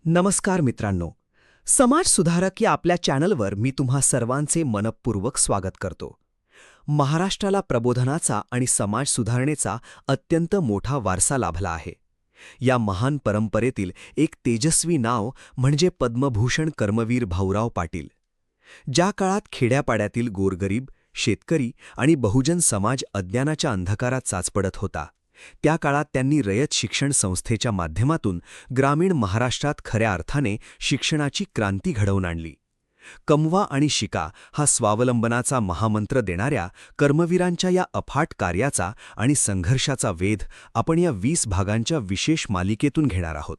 नमस्कार मित्रांनो. समाज सुधारक या आपल्या चॅनलवर मी तुम्हा सर्वांचे मनःपूर्वक स्वागत करतो. महाराष्ट्राला प्रबोधनाचा आणि समाज सुधारणेचा अत्यंत मोठा वारसा लाभला आहे. या महान परंपरेतील एक तेजस्वी नाव म्हणजे पद्मभूषण कर्मवीर भाऊराव पाटील. ज्या काळात खेड्यापाड्यातील गोरगरीब, शेतकरी आणि बहुजन समाज अज्ञानाच्या अंधकारात चाचपडत होता, त्या काळात त्यांनी रयत शिक्षण संस्थेच्या माध्यमातून ग्रामीण महाराष्ट्रात खऱ्या अर्थाने शिक्षणाची क्रांती घडवून आणली. कमवा आणि शिका हा स्वावलंबनाचा महामंत्र देणाऱ्या कर्मवीरांच्या या अफाट कार्याचा आणि संघर्षाचा वेध आपण या 20 भागांच्या विशेष मालिकेतून घेणार आहोत.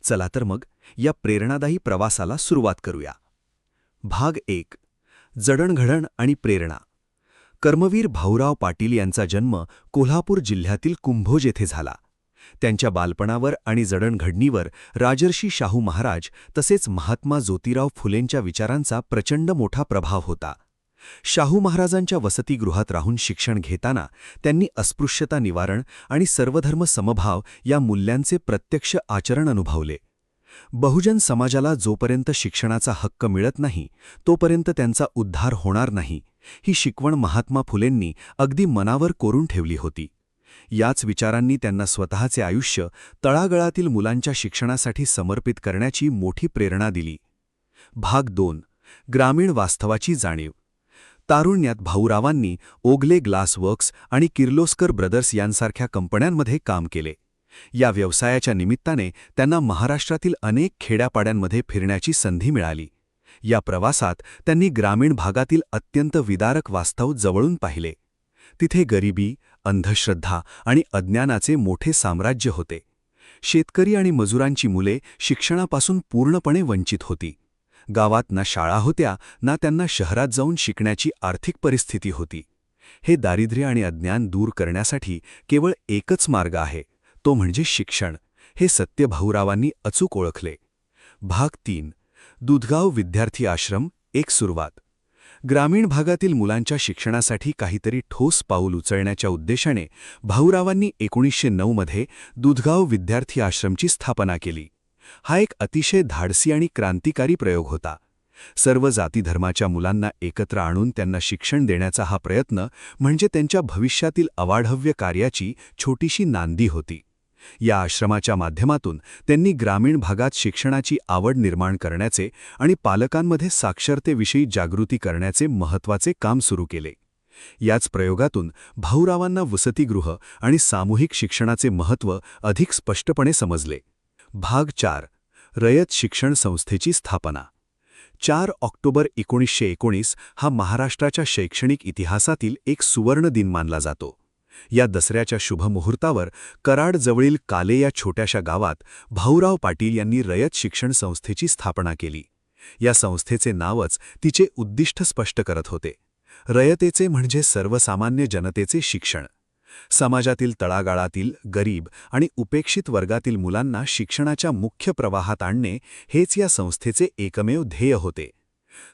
चला तर मग या प्रेरणादायी प्रवासाला सुरुवात करूया. भाग 1. जडणघडण आणि प्रेरणा. कर्मवीर भाऊराव पाटील यांचा जन्म कोल्हापूर जिल्ह्यातील कुंभोज येथे झाला. त्यांच्या बालपणावर आणि जडणघडणीवर राजर्षी शाहू महाराज तसेच महात्मा ज्योतिराव फुलेंच्या विचारांचा प्रचंड मोठा प्रभाव होता. शाहू महाराजांच्या वसतिगृहात राहून शिक्षण घेताना त्यांनी अस्पृश्यता निवारण आणि सर्वधर्म समभाव या मूल्यांचे प्रत्यक्ष आचरण अनुभवले. बहुजन समाजाला जोपर्यंत शिक्षणाचा हक्क मिळत नाही तोपर्यंत त्यांचा उद्धार होणार नाही, ही शिकवण महात्मा फुलेंनी अगदी मनावर कोरून ठेवली होती. याच विचारांनी त्यांना स्वतःचे आयुष्य तळागाळातील मुलांच्या शिक्षणासाठी समर्पित करण्याची मोठी प्रेरणा दिली. भाग 2. ग्रामीण वास्तवाची जाणीव. तारुण्यात भाऊरावांनी ओगले ग्लास वर्क्स आणि किर्लोस्कर ब्रदर्स यांसारख्या कंपन्यांमध्ये काम केले. या व्यवसायाच्या निमित्ताने त्यांना महाराष्ट्रातील अनेक खेड्यापाड्यांमध्ये फिरण्याची संधी मिळाली. या प्रवासात त्यांनी ग्रामीण भागातील अत्यंत विदारक वास्तव जवळून पाहिले. तिथे गरिबी, अंधश्रद्धा आणि अज्ञानाचे मोठे साम्राज्य होते. शेतकरी आणि मजुरांची मुले शिक्षणापासून पूर्णपणे वंचित होती. गावात ना शाळा होत्या ना त्यांना शहरात जाऊन शिकण्याची आर्थिक परिस्थिती होती. हे दारिद्र्य आणि अज्ञान दूर करण्यासाठी केवळ एकच मार्ग आहे, तो म्हणजे शिक्षण. हे सत्य भाऊरावांनी अचूक ओळखले. भाग 3. दुधगाव विद्यार्थी आश्रम, एक सुरुवात. ग्रामीण भागातील मुलांच्या शिक्षणासाठी काहीतरी ठोस पाऊल उचलण्याच्या उद्देशाने भाऊरावांनी 1909 मध्ये दुधगाव विद्यार्थी आश्रमची स्थापना केली. हा एक अतिशय धाडसी आणि क्रांतिकारी प्रयोग होता. सर्व जातीधर्माच्या मुलांना एकत्र आणून त्यांना शिक्षण देण्याचा हा प्रयत्न म्हणजे त्यांच्या भविष्यातील अवाढव्य कार्याची छोटीशी नांदी होती. या आश्रमाच्या माध्यमातून त्यांनी ग्रामीण भागात शिक्षणाची आवड निर्माण करण्याचे आणि पालकांमध्ये साक्षरतेविषयी जागृती करण्याचे महत्त्वाचे काम सुरू केले. याच प्रयोगातून भाऊरावांना वसतिगृह आणि सामूहिक शिक्षणाचे महत्त्व अधिक स्पष्टपणे समजले. भाग 4. रयत शिक्षण संस्थेची स्थापना. 4 ऑक्टोबर 1919 हा महाराष्ट्राच्या शैक्षणिक इतिहासातील एक सुवर्ण दिन मानला जातो. या दसऱ्याच्या शुभमुहूर्तावर कराडजवळील काले या छोट्याशा गावात भाऊराव पाटील यांनी रयत शिक्षण संस्थेची स्थापना केली. या संस्थेचे नावच तिचे उद्दिष्ट स्पष्ट करत होते. रयतेचे म्हणजे सर्वसामान्य जनतेचे शिक्षण. समाजातील तळागाळातील गरीब आणि उपेक्षित वर्गातील मुलांना शिक्षणाच्या मुख्य प्रवाहात आणणे हेच या संस्थेचे एकमेव ध्येय होते.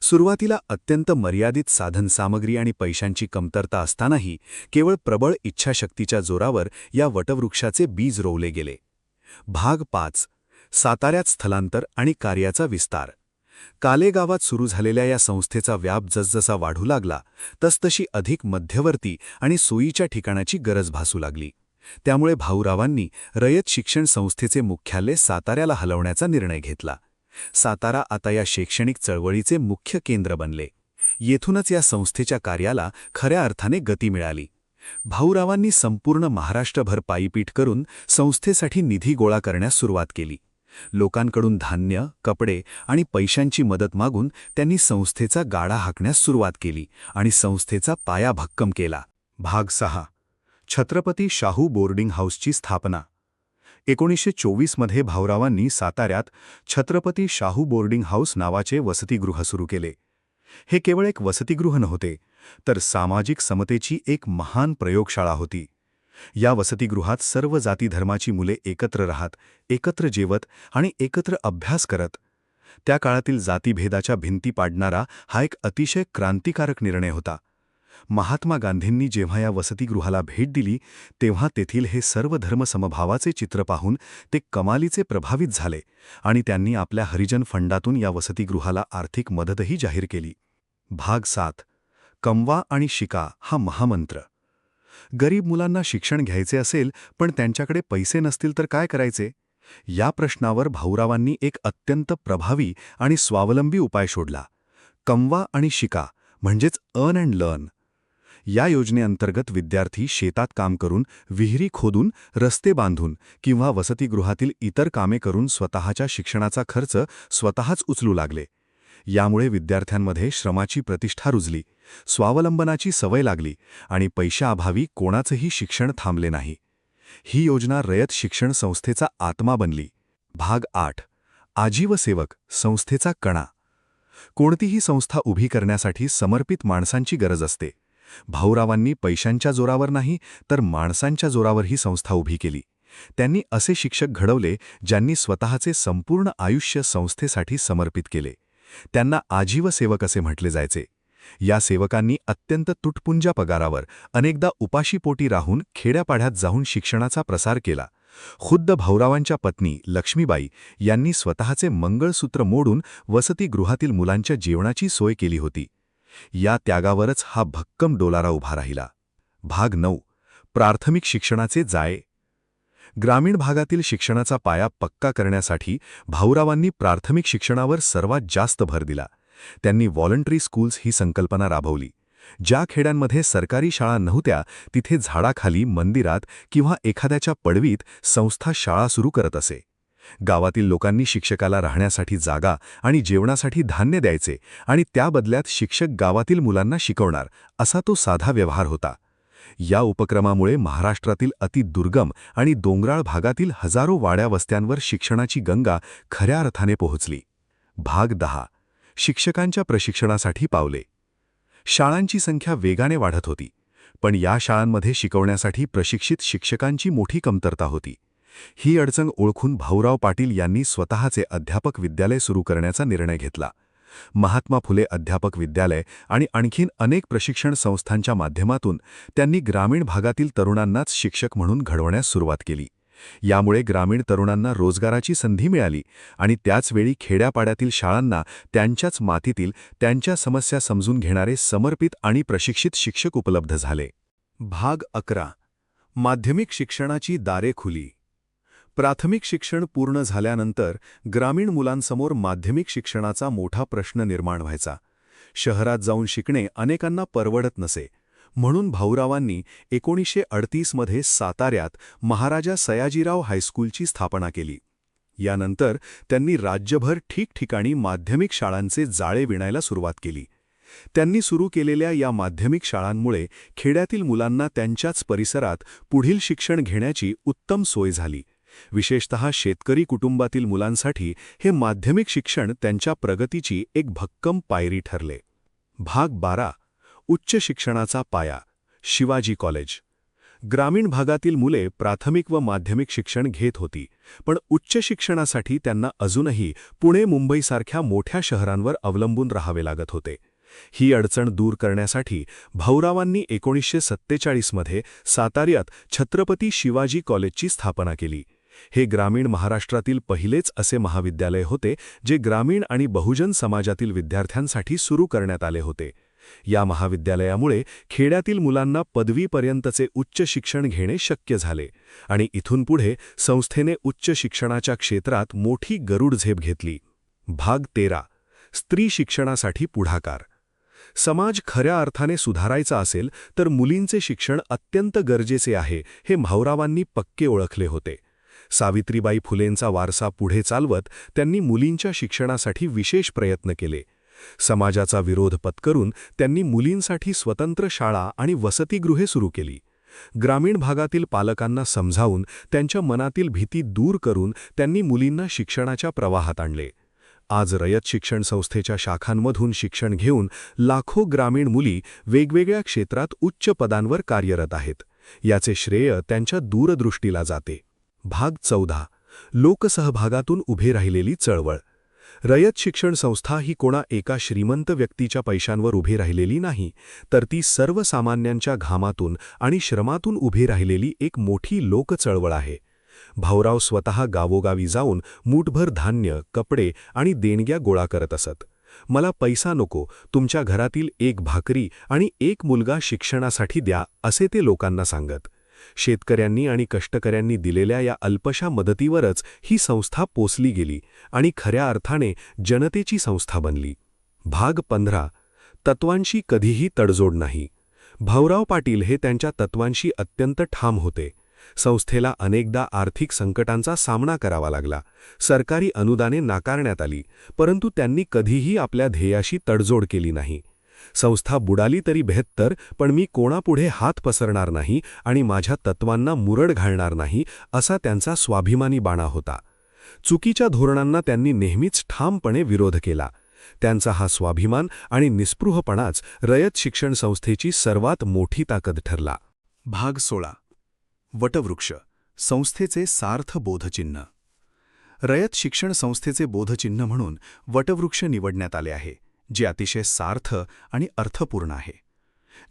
सुरुवातीला अत्यंत मर्यादित साधनसामग्री आणि पैशांची कमतरता असतानाही केवळ प्रबळ इच्छाशक्तीच्या जोरावर या वटवृक्षाचे बीज रोवले गेले. भाग 5. साताऱ्यात स्थलांतर आणि कार्याचा विस्तार. काले गावात सुरू झालेल्या या संस्थेचा व्याप जसजसा वाढू लागला तसतशी अधिक मध्यवर्ती आणि सोयीच्या ठिकाणाची गरज भासू लागली. त्यामुळे भाऊरावांनी रयत शिक्षण संस्थेचे मुख्यालय साताऱ्याला हलवण्याचा निर्णय घेतला. सातारा आता या शैक्षणिक चळवळीचे मुख्य केंद्र बनले. येथूनच या संस्थेच्या कार्याला खऱ्या अर्थाने गती मिळाली. भाऊरावांनी संपूर्ण महाराष्ट्रभर पायपीट करून संस्थेसाठी निधी गोळा करण्यास सुरुवात केली. लोकांकडून धान्य, कपडे आणि पैशांची मदत मागून त्यांनी संस्थेचा गाडा हाकण्यास सुरुवात केली आणि संस्थेचा पाया भक्कम केला. भाग 6. छत्रपती शाहू बोर्डिंग हाऊसची स्थापना. 1924 मध्ये भाऊरावांनी साताऱ्यात छत्रपती शाहू बोर्डिंग हाऊस नावाचे वसतिगृह सुरू केले. हे केवळ एक वसतिगृह नव्हते, तर सामाजिक समतेची एक महान प्रयोगशाळा होती. या वसतिगृहात सर्व जाती धर्माची मुले एकत्र राहत, एकत्र जेवत आणि एकत्र अभ्यास करत. त्या काळातील जातीभेदाच्या भिंती पाडणारा हा एक अतिशय क्रांतिकारक निर्णय होता. महात्मा गांधींनी जेव्हा या वसतिगृहाला भेट दिली तेव्हा तेथील हे सर्व धर्मसमभावाचे चित्र पाहून ते कमालीचे प्रभावित झाले आणि त्यांनी आपल्या हरिजन फंडातून या वसतिगृहाला आर्थिक मदतही जाहीर केली. भाग 7. कमवा आणि शिका हा महामंत्र. गरीब मुलांना शिक्षण घ्यायचे असेल पण त्यांच्याकडे पैसे नसतील तर काय करायचे? या प्रश्नावर भाऊरावांनी एक अत्यंत प्रभावी आणि स्वावलंबी उपाय शोधला. कमवा आणि शिका म्हणजेच अर्न अँड लर्न. या योजनेअंतर्गत विद्यार्थी शेतात काम करून, विहिरी खोदून, रस्ते बांधून किंवा वसतिगृहातील इतर कामे करून स्वतःच्या शिक्षणाचा खर्च स्वतःच उचलू लागले. यामुळे विद्यार्थ्यांमध्ये श्रमाची प्रतिष्ठा रुजली, स्वावलंबनाची सवय लागली आणि पैशाअभावी कोणाचंही शिक्षण थांबले नाही. ही योजना रयत शिक्षण संस्थेचा आत्मा बनली. भाग 8. आजीव सेवक संस्थेचा कणा. कोणतीही संस्था उभी करण्यासाठी समर्पित माणसांची गरज असते. भाऊरावांनी पैशांच्या जोरावर नाही तर माणसांच्या जोरावर ही संस्था उभी केली. त्यांनी असे शिक्षक घडवले ज्यांनी स्वतःचे संपूर्ण आयुष्य संस्थेसाठी समर्पित केले. त्यांना आजीव सेवक असे म्हटले जायचे. या सेवकांनी अत्यंत तुटपुंजा पगारावर अनेकदा उपाशीपोटी राहून खेड्यापाड्यात जाऊन शिक्षणाचा प्रसार केला. खुद्द भाऊरावांच्या पत्नी लक्ष्मीबाई यांनी स्वतःचे मंगळसूत्र मोडून वसतिगृहातील मुलांच्या जेवणाची सोय केली होती. या त्यागावरच हा भक्कम डोलारा उभा राहिला. भाग 9. प्राथमिक शिक्षणाचे जाळे. ग्रामीण भागातील शिक्षणाचा पाया पक्का करण्यासाठी भाऊरावांनी प्राथमिक शिक्षणावर सर्वात जास्त भर दिला. त्यांनी व्हॉलंटरी स्कूल्स ही संकल्पना राबवली. ज्या खेड्यांमध्ये सरकारी शाळा नव्हत्या तिथे झाडाखाली, मंदिरात किंवा एखाद्याच्या पडवीत संस्था शाळा सुरू करत असे. गावातील लोकांनी शिक्षकाला राहण्यासाठी जागा आणि जेवणासाठी धान्य द्यायचे आणि त्या बदल्यात शिक्षक गावातील मुलांना शिकवणार, असा तो साधा व्यवहार होता. या उपक्रमामुळे महाराष्ट्रातील अतिदुर्गम आणि डोंगराळ भागातील हजारो वाड्या वस्त्यांवर शिक्षणाची गंगा खऱ्या अर्थाने पोहोचली. भाग 10. शिक्षकांच्या प्रशिक्षणासाठी पावले. शाळांची संख्या वेगाने वाढत होती, पण या शाळांमध्ये शिकवण्यासाठी प्रशिक्षित शिक्षकांची मोठी कमतरता होती. ही अडचण ओळखून भाऊराव पाटील यांनी स्वतःचे अध्यापक विद्यालय सुरू करण्याचा निर्णय घेतला. महात्मा फुले अध्यापक विद्यालय आणि आणखीन अनेक प्रशिक्षण संस्थांच्या माध्यमातून त्यांनी ग्रामीण भागातील तरुणांनाच शिक्षक म्हणून घडवण्यास सुरुवात केली. यामुळे ग्रामीण तरुणांना रोजगाराची संधी मिळाली आणि त्याचवेळी खेड्यापाड्यातील शाळांना त्यांच्याच मातीतील त्यांच्या समस्या समजून घेणारे समर्पित आणि प्रशिक्षित शिक्षक उपलब्ध झाले. भाग 11. माध्यमिक शिक्षणाची दारे खुली. प्राथमिक शिक्षण पूर्ण झाल्यानंतर ग्रामीण मुलांसमोर माध्यमिक शिक्षणाचा मोठा प्रश्न निर्माण व्हायचा. शहरात जाऊन शिकणे अनेकांना परवडत नसे. म्हणून भाऊरावांनी 1938 मध्ये साताऱ्यात महाराजा सयाजीराव हायस्कूलची स्थापना केली. यानंतर त्यांनी राज्यभर ठिकठिकाणी माध्यमिक शाळांचे जाळे विणायला सुरुवात केली. त्यांनी सुरू केलेल्या या माध्यमिक शाळांमुळे खेड्यातील मुलांना त्यांच्याच परिसरात पुढील शिक्षण घेण्याची उत्तम सोय झाली. विशेषतः शेतकरी कुटुंबातील मुलांसाठी हे माध्यमिक शिक्षण त्यांच्या प्रगतीची एक भक्कम पायरी ठरले. भाग 12. उच्च शिक्षणाचा पाया. शिवाजी कॉलेज. ग्रामीण भागातील मुले प्राथमिक व माध्यमिक शिक्षण घेत होती, पण उच्च शिक्षणासाठी त्यांना अजूनही पुणे, मुंबईसारख्या मोठ्या शहरांवर अवलंबून राहावे लागत होते. ही अडचण दूर करण्यासाठी भाऊरावांनी 1947 मध्ये साताऱ्यात छत्रपती शिवाजी कॉलेजची स्थापना केली. हे ग्रामीण महाराष्ट्रातील पहिलेच असे महाविद्यालय होते जे ग्रामीण आणि बहुजन समाजातील विद्यार्थ्यांसाठी सुरू करण्यात आले होते. या महाविद्यालयामुळे खेड्यातील मुलांना पदवीपर्यंतचे उच्च शिक्षण घेणे शक्य झाले आणि इथून पुढे संस्थेने उच्च शिक्षणाच्या क्षेत्रात मोठी गरुड झेप घेतली. भाग 13. स्त्री शिक्षणासाठी पुढाकार. समाज खऱ्या अर्थाने सुधारायचा असेल तर मुलींचे शिक्षण अत्यंत गरजेचे आहे हे भाऊरावांनी पक्के ओळखले होते. सावित्रीबाई फुलेंचा वारसा पुढे चालवत त्यांनी मुलींच्या शिक्षणासाठी विशेष प्रयत्न केले. समाजाचा विरोध पत्करून त्यांनी मुलींसाठी स्वतंत्र शाळा आणि वसतिगृहे सुरू केली. ग्रामीण भागातील पालकांना समजावून त्यांच्या मनातील भीती दूर करून त्यांनी मुलींना शिक्षणाच्या प्रवाहात आणले. आज रयत शिक्षण संस्थेच्या शाखांमधून शिक्षण घेऊन लाखो ग्रामीण मुली वेगवेगळ्या क्षेत्रात उच्च पदांवर कार्यरत आहेत. याचे श्रेय त्यांच्या दूरदृष्टीला जाते. भाग 14. लोकसहभागातून उभे राहिलेली चळवळ. रयत शिक्षण संस्था ही कोणा एका श्रीमंत व्यक्तीच्या पैशांवर उभी राहिलेली नाही, तर ती सर्वसामान्यांच्या घामातून आणि श्रमातून उभी राहिलेली एक मोठी लोकचळवळ आहे. भाऊराव स्वतः गावोगावी जाऊन मूठभर धान्य, कपडे आणि देणग्या गोळा करत असत. मला पैसा नको, तुमच्या घरातील एक भाकरी आणि एक मुलगा शिक्षणासाठी द्या, असे ते लोकांना सांगत. शेतकऱ्यांनी आणि कष्टकऱ्यांनी दिलेल्या या अल्पशा मदतीवरच ही संस्था पोसली गेली आणि खऱ्या अर्थाने जनतेची संस्था बनली. भाग 15. तत्वांशी कधीही तडजोड नाही. भाऊराव पाटील हे त्यांच्या तत्वांशी अत्यंत ठाम होते. संस्थेला अनेकदा आर्थिक संकटांचा सामना करावा लागला. सरकारी अनुदाने नाकारण्यात आली, परंतु त्यांनी कधीही आपल्या ध्येयाशी तडजोड केली नाही. संस्था बुडाली तरी बेहत्तर, पण मी कोणापुढे हात पसरणार नाही आणि माझ्या तत्वांना मुरड घालणार नाही, असा त्यांचा स्वाभिमानी बाणा होता. चुकीच्या धोरणांना त्यांनी नेहमीच ठामपणे विरोध केला. त्यांचा हा स्वाभिमान आणि निस्पृहपणाच रयत शिक्षण संस्थेची सर्वात मोठी ताकद ठरला. भाग 16. वटवृक्ष, संस्थेचे सार्थ बोधचिन्ह. रयत शिक्षण संस्थेचे बोधचिन्ह म्हणून वटवृक्ष निवडण्यात आले आहे, जे अतिशय सार्थ आणि अर्थपूर्ण आहे.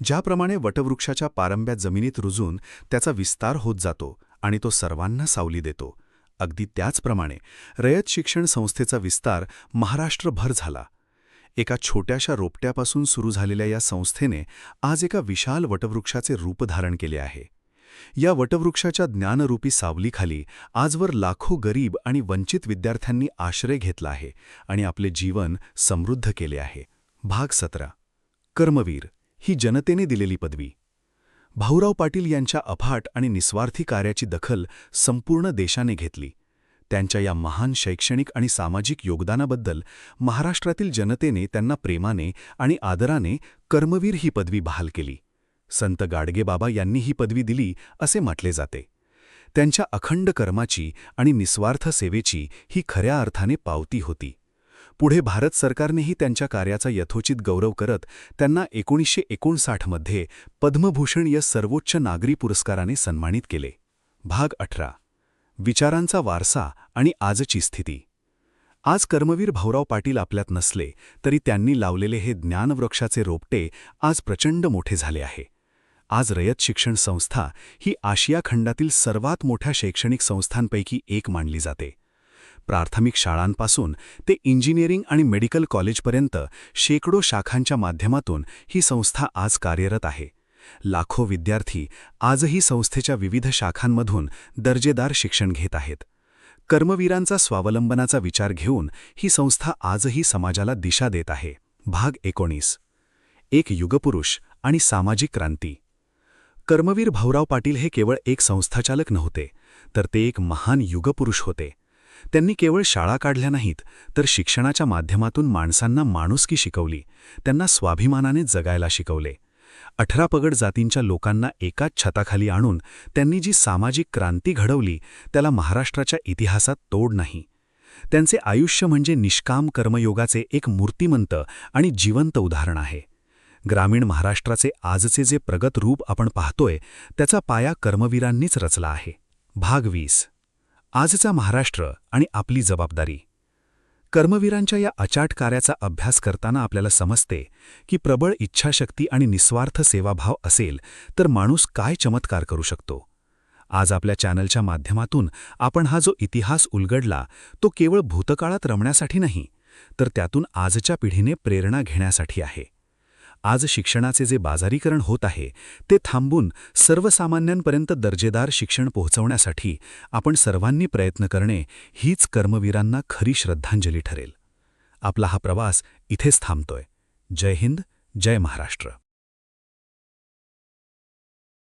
ज्याप्रमाणे वटवृक्षाच्या पारंब्यात जमिनीत रुजून त्याचा विस्तार होत जातो आणि तो सर्वांना सावली देतो, अगदी त्याचप्रमाणे रयत शिक्षण संस्थेचा विस्तार महाराष्ट्रभर झाला. एका छोट्याशा रोपट्यापासून सुरू झालेल्या या संस्थेने आज एका विशाल वटवृक्षाचे रूप धारण केले आहे. या वटवृक्षाच्या ज्ञानरूपी सावलीखाली आजवर लाखो गरीब आणि वंचित विद्यार्थ्यांनी आश्रय घेतला आहे आणि आपले जीवन समृद्ध केले आहे. भाग 17. कर्मवीर, ही जनतेने दिलेली पदवी. भाऊराव पाटील यांच्या अफाट आणि निस्वार्थी कार्याची दखल संपूर्ण देशाने घेतली. त्यांच्या या महान शैक्षणिक आणि सामाजिक योगदानाबद्दल महाराष्ट्रातील जनतेने त्यांना प्रेमाने आणि आदराने कर्मवीर ही पदवी बहाल केली. संत गाडगेबाबा यांनी ही पदवी दिली असे म्हटले जाते. त्यांच्या अखंड कर्माची आणि निस्वार्थ सेवेची ही खऱ्या अर्थाने पावती होती. पुढे भारत सरकारनेही त्यांच्या कार्याचा यथोचित गौरव करत त्यांना 1959 मध्ये पद्मभूषण या सर्वोच्च नागरी पुरस्काराने सन्मानित केले. भाग 18. विचारांचा वारसा आणि आजची स्थिती. आज कर्मवीर भाऊराव पाटील आपल्यात नसले तरी त्यांनी लावलेले हे ज्ञानवृक्षाचे रोपटे आज प्रचंड मोठे झाले आहे. आज रयत शिक्षण संस्था ही आशिया खंडातील सर्वात मोठ्या शैक्षणिक संस्थांपैकी एक मानली जाते. प्राथमिक शाळांपासून ते इंजिनिअरिंग आणि मेडिकल कॉलेजपर्यंत शेकडो शाखांच्या माध्यमातून ही संस्था आज कार्यरत आहे. लाखो विद्यार्थी आजही संस्थेच्या विविध शाखांमधून दर्जेदार शिक्षण घेत आहेत. कर्मवीरांचा स्वावलंबनाचा विचार घेऊन ही संस्था आजही समाजाला दिशा देत आहे. भाग 19. एक युगपुरुष आणि सामाजिक क्रांती. कर्मवीर भाऊराव पाटील हे केवळ एक संस्थाचालक नव्हते, तर ते एक महान युगपुरुष होते. त्यांनी केवळ शाळा काढल्या नाहीत, तर शिक्षणाच्या माध्यमातून माणसांना माणुसकी शिकवली, त्यांना स्वाभिमानाने जगायला शिकवले. 18 पगड जातींच्या लोकांना एकाच छताखाली आणून त्यांनी जी सामाजिक क्रांती घडवली, त्याला महाराष्ट्राच्या इतिहासात तोड नाही. त्यांचे आयुष्य म्हणजे निष्काम कर्मयोगाचे एक मूर्तिमंत आणि जिवंत उदाहरण आहे. ग्रामीण महाराष्ट्राचे आजचे जे प्रगत रूप आपण पाहतोय, त्याचा पाया कर्मवीरांनीच रचला आहे. भाग 20. आजचा महाराष्ट्र आणि आपली जबाबदारी. कर्मवीरांच्या या अचाट कार्याचा अभ्यास करताना आपल्याला समजते की प्रबळ इच्छाशक्ती आणि निस्वार्थ सेवाभाव असेल तर माणूस काय चमत्कार करू शकतो. आज आपल्या चॅनलच्या माध्यमातून आपण हा जो इतिहास उलगडला, तो केवळ भूतकाळात रमण्यासाठी नाही, तर त्यातून आजच्या पिढीने प्रेरणा घेण्यासाठी आहे. आज शिक्षणाचे जे बाजारीकरण होत आहे, ते थांबून सर्वसामान्यांपर्यंत दर्जेदार शिक्षण पोहोचवण्यासाठी आपण सर्वांनी प्रयत्न करणे हीच कर्मवीरांना खरी श्रद्धांजली ठरेल. आपला हा प्रवास इथेच थांबतोय. जय हिंद, जय महाराष्ट्र.